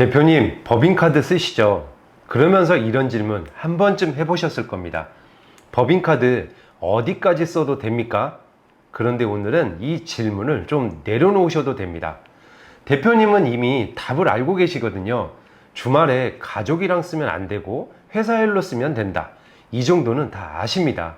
대표님, 법인카드 쓰시죠? 그러면서 이런 질문 한 번쯤 해보셨을 겁니다. 법인카드 어디까지 써도 됩니까? 그런데 오늘은 이 질문을 좀 내려놓으셔도 됩니다. 대표님은 이미 답을 알고 계시거든요. 주말에 가족이랑 쓰면 안 되고 회사 일로 쓰면 된다. 이 정도는 다 아십니다.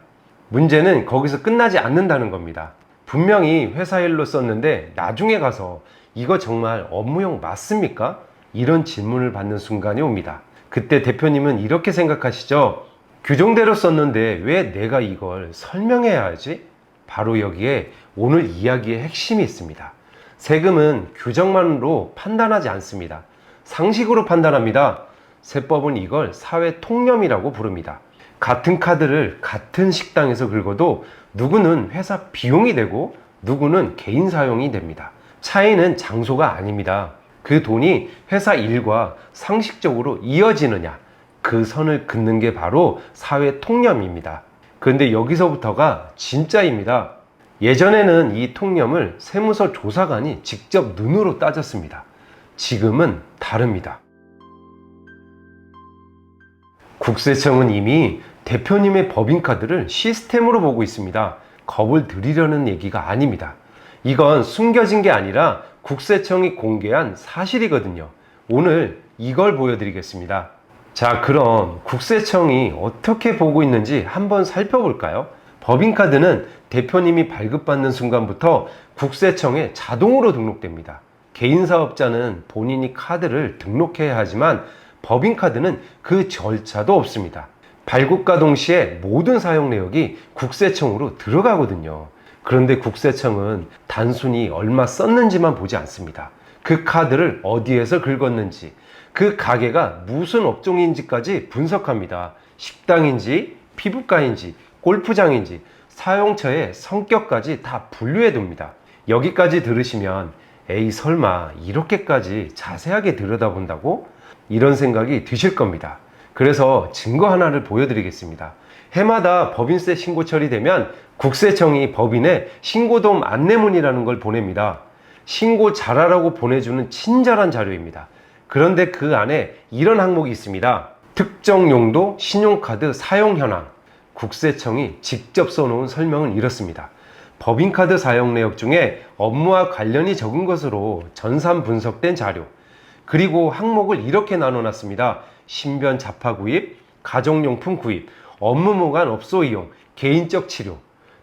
문제는 거기서 끝나지 않는다는 겁니다. 분명히 회사 일로 썼는데 나중에 가서 이거 정말 업무용 맞습니까? 이런 질문을 받는 순간이 옵니다. 그때 대표님은 이렇게 생각하시죠? 규정대로 썼는데 왜 내가 이걸 설명해야 하지? 바로 여기에 오늘 이야기의 핵심이 있습니다. 세금은 규정만으로 판단하지 않습니다. 상식으로 판단합니다. 세법은 이걸 사회 통념이라고 부릅니다. 같은 카드를 같은 식당에서 긁어도 누구는 회사 비용이 되고 누구는 개인 사용이 됩니다. 차이는 장소가 아닙니다. 그 돈이 회사 일과 상식적으로 이어지느냐, 그 선을 긋는 게 바로 사회 통념입니다. 그런데 여기서부터가 진짜입니다. 예전에는 이 통념을 세무서 조사관이 직접 눈으로 따졌습니다. 지금은 다릅니다. 국세청은 이미 대표님의 법인카드를 시스템으로 보고 있습니다. 겁을 들이려는 얘기가 아닙니다. 이건 숨겨진 게 아니라 국세청이 공개한 사실이거든요. 오늘 이걸 보여드리겠습니다. 자, 그럼 국세청이 어떻게 보고 있는지 한번 살펴볼까요? 법인카드는 대표님이 발급받는 순간부터 국세청에 자동으로 등록됩니다. 개인사업자는 본인이 카드를 등록해야 하지만 법인카드는 그 절차도 없습니다. 발급과 동시에 모든 사용 내역이 국세청으로 들어가거든요. 그런데 국세청은 단순히 얼마 썼는지만 보지 않습니다. 그 카드를 어디에서 긁었는지, 그 가게가 무슨 업종인지까지 분석합니다. 식당인지, 피부과인지, 골프장인지, 사용처의 성격까지 다 분류해 둡니다. 여기까지 들으시면 에이 설마 이렇게까지 자세하게 들여다본다고? 이런 생각이 드실 겁니다. 그래서 증거 하나를 보여드리겠습니다. 해마다 법인세 신고 처리되면 국세청이 법인에 신고도움 안내문이라는 걸 보냅니다. 신고 잘하라고 보내주는 친절한 자료입니다. 그런데 그 안에 이런 항목이 있습니다. 특정 용도 신용카드 사용 현황. 국세청이 직접 써놓은 설명은 이렇습니다. 법인카드 사용 내역 중에 업무와 관련이 적은 것으로 전산 분석된 자료. 그리고 항목을 이렇게 나눠놨습니다. 신변 자파 구입, 가정용품 구입, 업무무관 업소 이용, 개인적 치료.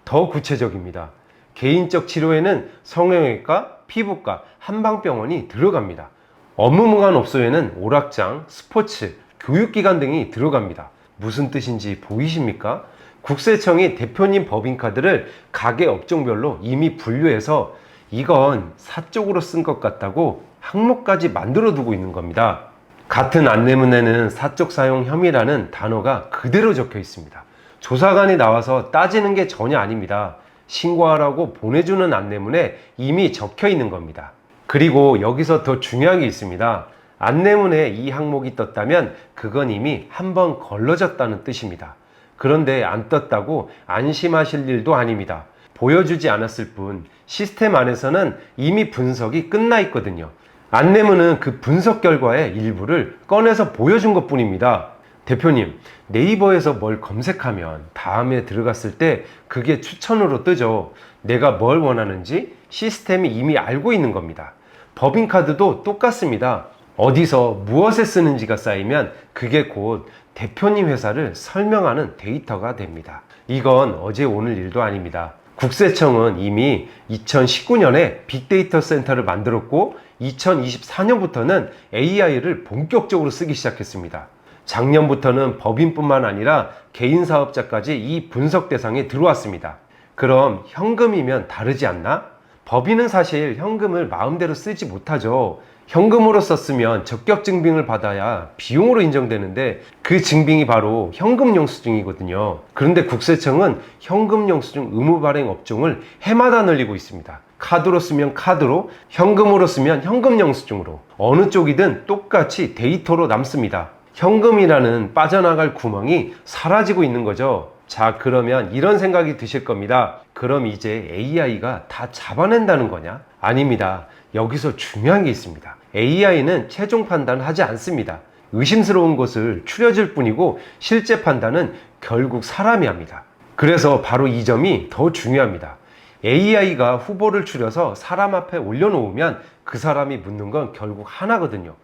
더 구체적입니다. 개인적 치료에는 성형외과, 피부과, 한방병원이 들어갑니다. 업무무관 업소에는 오락장, 스포츠, 교육기관 등이 들어갑니다. 무슨 뜻인지 보이십니까? 국세청이 대표님 법인카드를 가게 업종별로 이미 분류해서 이건 사적으로 쓴 것 같다고 항목까지 만들어 두고 있는 겁니다. 같은 안내문에는 사적 사용 혐의라는 단어가 그대로 적혀 있습니다. 조사관이 나와서 따지는 게 전혀 아닙니다. 신고하라고 보내주는 안내문에 이미 적혀 있는 겁니다. 그리고 여기서 더 중요한 게 있습니다. 안내문에 이 항목이 떴다면 그건 이미 한번 걸러졌다는 뜻입니다. 그런데 안 떴다고 안심하실 일도 아닙니다. 보여주지 않았을 뿐 시스템 안에서는 이미 분석이 끝나 있거든요. 안내문은 그 분석 결과의 일부를 꺼내서 보여준 것 뿐입니다. 대표님, 네이버에서 뭘 검색하면 다음에 들어갔을 때 그게 추천으로 뜨죠. 내가 뭘 원하는지 시스템이 이미 알고 있는 겁니다. 법인카드도 똑같습니다. 어디서 무엇에 쓰는지가 쌓이면 그게 곧 대표님 회사를 설명하는 데이터가 됩니다. 이건 어제 오늘 일도 아닙니다. 국세청은 이미 2019년에 빅데이터 센터를 만들었고 2024년부터는 AI를 본격적으로 쓰기 시작했습니다. 작년부터는 법인뿐만 아니라 개인사업자까지 이 분석 대상에 들어왔습니다. 그럼 현금이면 다르지 않나? 법인은 사실 현금을 마음대로 쓰지 못하죠. 현금으로 썼으면 적격 증빙을 받아야 비용으로 인정되는데 그 증빙이 바로 현금 영수증이거든요. 그런데 국세청은 현금 영수증 의무 발행 업종을 해마다 늘리고 있습니다. 카드로 쓰면 카드로, 현금으로 쓰면 현금 영수증으로. 어느 쪽이든 똑같이 데이터로 남습니다. 현금이라는 빠져나갈 구멍이 사라지고 있는 거죠. 자, 그러면 이런 생각이 드실 겁니다. 그럼 이제 AI가 다 잡아낸다는 거냐? 아닙니다. 여기서 중요한 게 있습니다. AI는 최종 판단하지 않습니다. 의심스러운 것을 추려질 뿐이고 실제 판단은 결국 사람이 합니다. 그래서 바로 이 점이 더 중요합니다. AI가 후보를 추려서 사람 앞에 올려놓으면 그 사람이 묻는 건 결국 하나거든요.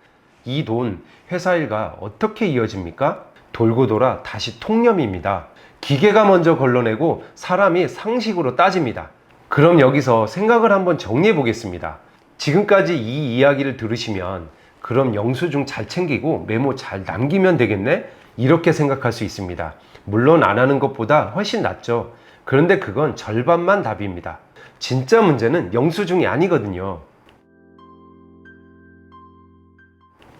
이 돈 회사 일과 어떻게 이어집니까? 돌고 돌아 다시 통념입니다. 기계가 먼저 걸러내고 사람이 상식으로 따집니다. 그럼 여기서 생각을 한번 정리해 보겠습니다. 지금까지 이 이야기를 들으시면 그럼 영수증 잘 챙기고 메모 잘 남기면 되겠네? 이렇게 생각할 수 있습니다. 물론 안 하는 것보다 훨씬 낫죠. 그런데 그건 절반만 답입니다. 진짜 문제는 영수증이 아니거든요.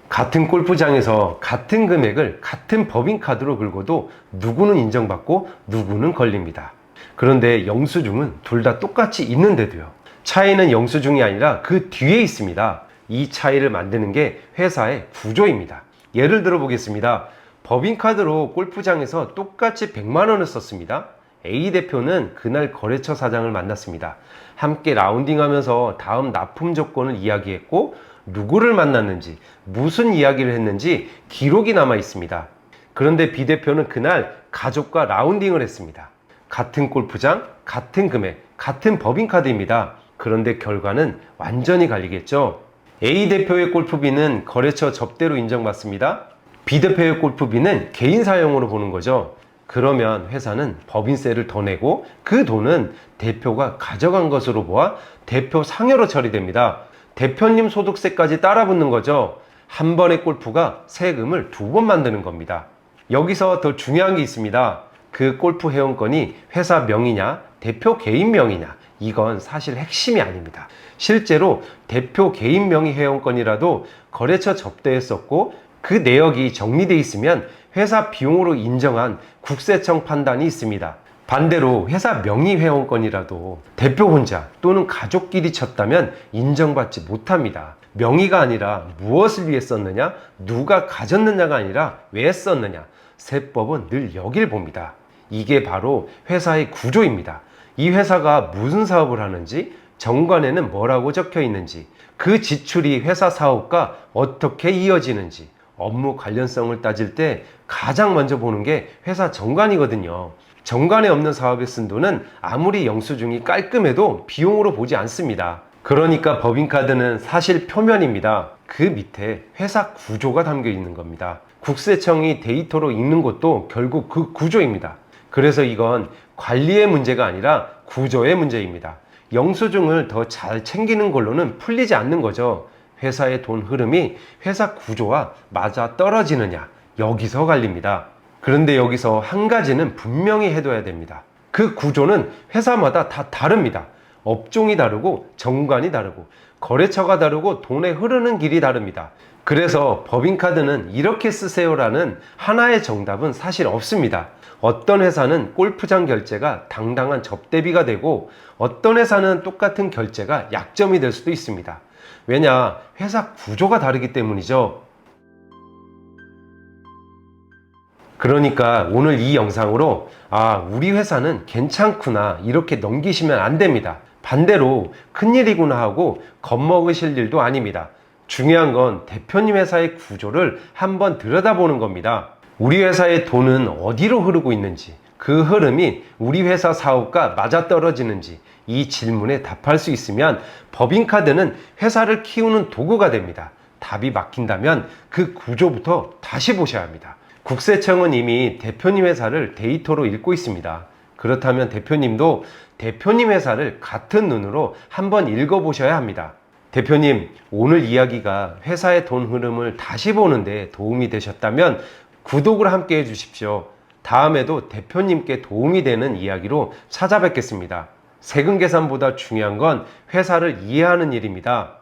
같은 골프장에서 같은 금액을 같은 법인카드로 긁어도 누구는 인정받고 누구는 걸립니다. 그런데 영수증은 둘 다 똑같이 있는데도요. 차이는 영수증이 아니라 그 뒤에 있습니다. 이 차이를 만드는 게 회사의 구조입니다. 예를 들어 보겠습니다. 법인카드로 골프장에서 똑같이 100만 원을 썼습니다. A 대표는 그날 거래처 사장을 만났습니다. 함께 라운딩하면서 다음 납품 조건을 이야기했고 누구를 만났는지 무슨 이야기를 했는지 기록이 남아 있습니다. 그런데 B 대표는 그날 가족과 라운딩을 했습니다. 같은 골프장, 같은 금액, 같은 법인카드입니다. 그런데 결과는 완전히 갈리겠죠. A 대표의 골프비는 거래처 접대로 인정받습니다. B 대표의 골프비는 개인 사용으로 보는 거죠. 그러면 회사는 법인세를 더 내고 그 돈은 대표가 가져간 것으로 보아 대표 상여로 처리됩니다. 대표님 소득세까지 따라붙는 거죠. 한 번의 골프가 세금을 2번 만드는 겁니다. 여기서 더 중요한 게 있습니다. 그 골프 회원권이 회사 명의냐 대표 개인 명의냐 이건 사실 핵심이 아닙니다. 실제로 대표 개인 명의 회원권이라도 거래처 접대했었고 그 내역이 정리되어 있으면 회사 비용으로 인정한 국세청 판단이 있습니다. 반대로 회사 명의 회원권이라도 대표 혼자 또는 가족끼리 쳤다면 인정받지 못합니다. 명의가 아니라 무엇을 위해 썼느냐, 누가 가졌느냐가 아니라 왜 썼느냐, 세법은 늘 여길 봅니다. 이게 바로 회사의 구조입니다. 이 회사가 무슨 사업을 하는지, 정관에는 뭐라고 적혀 있는지, 그 지출이 회사 사업과 어떻게 이어지는지, 업무 관련성을 따질 때 가장 먼저 보는 게 회사 정관이거든요. 정관에 없는 사업에 쓴 돈은 아무리 영수증이 깔끔해도 비용으로 보지 않습니다. 그러니까 법인카드는 사실 표면입니다. 그 밑에 회사 구조가 담겨 있는 겁니다. 국세청이 데이터로 읽는 것도 결국 그 구조입니다. 그래서 이건 관리의 문제가 아니라 구조의 문제입니다. 영수증을 더 잘 챙기는 걸로는 풀리지 않는 거죠. 회사의 돈 흐름이 회사 구조와 맞아 떨어지느냐, 여기서 갈립니다. 그런데 여기서 한 가지는 분명히 해둬야 됩니다. 그 구조는 회사마다 다 다릅니다. 업종이 다르고 정관이 다르고 거래처가 다르고 돈의 흐르는 길이 다릅니다. 그래서 법인카드는 이렇게 쓰세요라는 하나의 정답은 사실 없습니다. 어떤 회사는 골프장 결제가 당당한 접대비가 되고 어떤 회사는 똑같은 결제가 약점이 될 수도 있습니다. 왜냐? 회사 구조가 다르기 때문이죠. 그러니까 오늘 이 영상으로 우리 회사는 괜찮구나 이렇게 넘기시면 안 됩니다. 반대로 큰일이구나 하고 겁먹으실 일도 아닙니다. 중요한 건 대표님 회사의 구조를 한번 들여다보는 겁니다. 우리 회사의 돈은 어디로 흐르고 있는지, 그 흐름이 우리 회사 사업과 맞아떨어지는지 이 질문에 답할 수 있으면 법인카드는 회사를 키우는 도구가 됩니다. 답이 막힌다면 그 구조부터 다시 보셔야 합니다. 국세청은 이미 대표님 회사를 데이터로 읽고 있습니다. 그렇다면 대표님도 대표님 회사를 같은 눈으로 한번 읽어보셔야 합니다. 대표님, 오늘 이야기가 회사의 돈 흐름을 다시 보는데 도움이 되셨다면 구독을 함께 해주십시오. 다음에도 대표님께 도움이 되는 이야기로 찾아뵙겠습니다. 세금 계산보다 중요한 건 회사를 이해하는 일입니다.